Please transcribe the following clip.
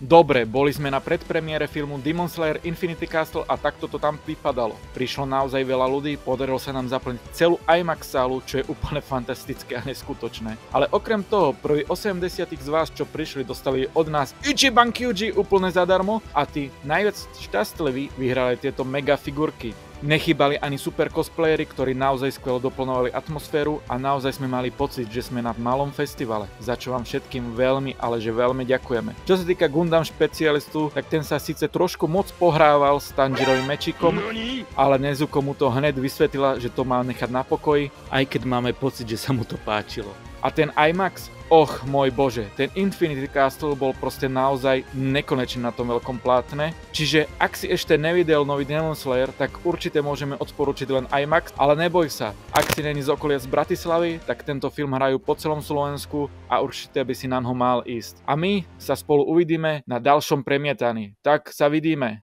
Dobre, boli sme na predpremiére filmu Demon Slayer Infinity Castle a takto to tam vypadalo. Prišlo naozaj veľa ľudí, podarilo sa nám zaplniť celú IMAX sálu, čo je úplne fantastické a neskutočné. Ale okrem toho, prvý 80 z vás, čo prišli, dostali od nás Ichiban Kyuji úplne zadarmo a tí najviac šťastliví vyhrali tieto mega figurky. Nechýbali ani super cosplayery, ktorí naozaj skvelo doplňovali atmosféru a naozaj sme mali pocit, že sme na malom festivale, za čo vám všetkým veľmi, ale že veľmi ďakujeme. Čo sa týka Gundam špecialistu, tak ten sa síce trošku moc pohrával s Tanjirovým mečikom, ale Nezuko mu to hneď vysvetlila, že to má nechať na pokoji, aj keď máme pocit, že sa mu to páčilo. A ten IMAX, môj bože, ten Infinity Castle bol proste naozaj nekonečný na tom veľkom plátne. Čiže ak si ešte nevidel nový Demon Slayer, tak určite môžeme odporučiť len IMAX, ale neboj sa, ak si není z okolia z Bratislavy, tak tento film hrajú po celom Slovensku a určite by si na ňo mal ísť. A my sa spolu uvidíme na ďalšom premietaní. Tak sa vidíme.